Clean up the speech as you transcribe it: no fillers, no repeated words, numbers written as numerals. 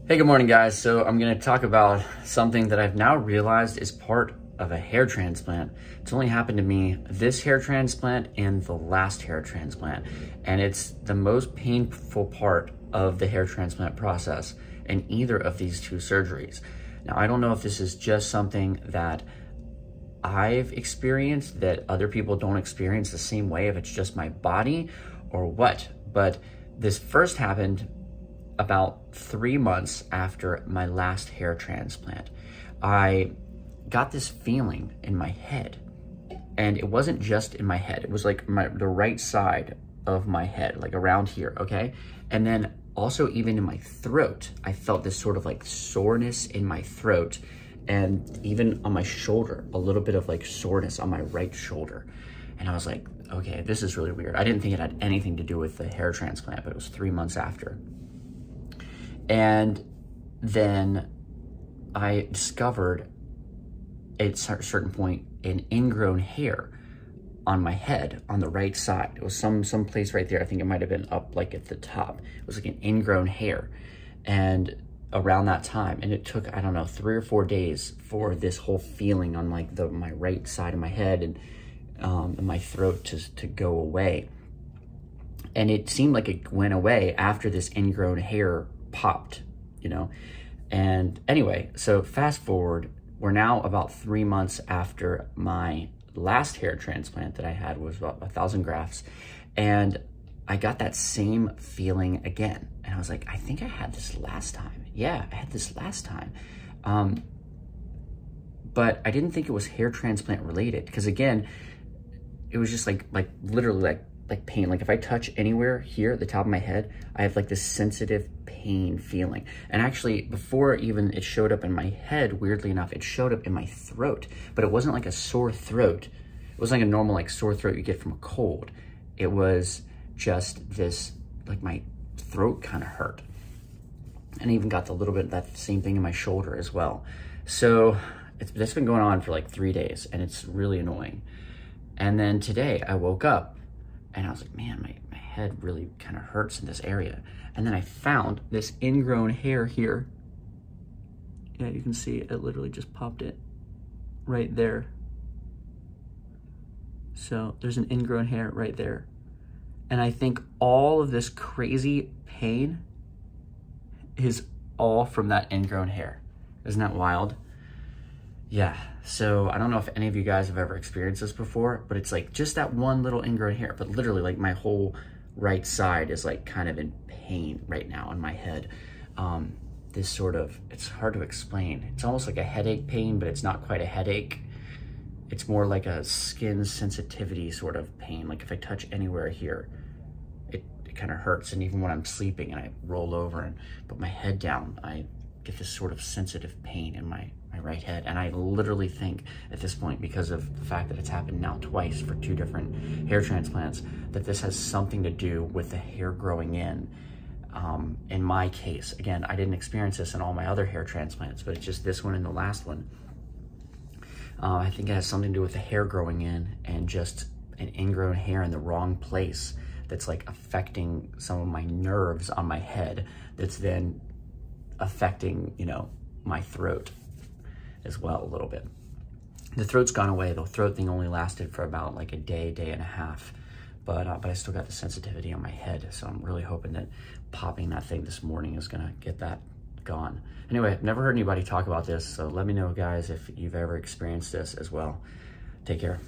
Hey, good morning, guys. So I'm going to talk about something that I've now realized is part of a hair transplant. It's only happened to me this hair transplant and the last hair transplant, and it's the most painful part of the hair transplant process in either of these two surgeries. Now, I don't know if this is just something that I've experienced that other people don't experience the same way, if it's just my body or what, but this first happened about 3 months after my last hair transplant. I got this feeling in my head, and it wasn't just in my head. It was like the right side of my head, like around here, okay? And then also even in my throat, I felt this sort of like soreness in my throat, and even on my shoulder, a little bit of like soreness on my right shoulder. And I was like, okay, this is really weird. I didn't think it had anything to do with the hair transplant, but it was 3 months after. And then I discovered at a certain point an ingrown hair on my head on the right side. It was some place right there. I think it might have been up like at the top. It was like an ingrown hair. And around that time, and it took, I don't know, 3 or 4 days for this whole feeling on like my right side of my head and my throat to go away. And it seemed like it went away after this ingrown hair popped, you know? And anyway, so fast forward, we're now about 3 months after my last hair transplant that I had, was about 1,000 grafts. And I got that same feeling again. And I was like, I think I had this last time. Yeah, I had this last time. But I didn't think it was hair transplant related, because again, it was just like literally like pain. Like if I touch anywhere here at the top of my head, I have like this sensitive pain feeling. And actually, before even it showed up in my head, weirdly enough, it showed up in my throat, but it wasn't like a sore throat. It wasn't like a normal like sore throat you get from a cold. It was just this, like my throat kind of hurt. And I even got a little bit of that same thing in my shoulder as well. So that's been going on for like 3 days, and it's really annoying. And then today I woke up and I was like, man, my head really kind of hurts in this area. And then I found this ingrown hair here. Yeah, you can see it literally just popped it right there. So there's an ingrown hair right there. And I think all of this crazy pain is all from that ingrown hair. Isn't that wild? Yeah, so I don't know if any of you guys have ever experienced this before, but it's like just that one little ingrown hair, but literally like my whole right side is like kind of in pain right now in my head. This sort of, it's hard to explain. It's almost like a headache pain, but it's not quite a headache. It's more like a skin sensitivity sort of pain. Like if I touch anywhere here, it kind of hurts. And even when I'm sleeping and I roll over and put my head down, I get this sort of sensitive pain in my right head. And I literally think at this point, because of the fact that it's happened now twice for 2 different hair transplants, that this has something to do with the hair growing in. In my case, again, I didn't experience this in all my other hair transplants, but it's just this one and the last one. I think it has something to do with the hair growing in and just an ingrown hair in the wrong place that's like affecting some of my nerves on my head, that's then affecting, you know, my throat as well a little bit. The throat's gone away. The throat thing only lasted for about like a day and a half, but I still got the sensitivity on my head. So I'm really hoping that popping that thing this morning is gonna get that gone. Anyway, I've never heard anybody talk about this, so let me know, guys, if you've ever experienced this as well. Take care.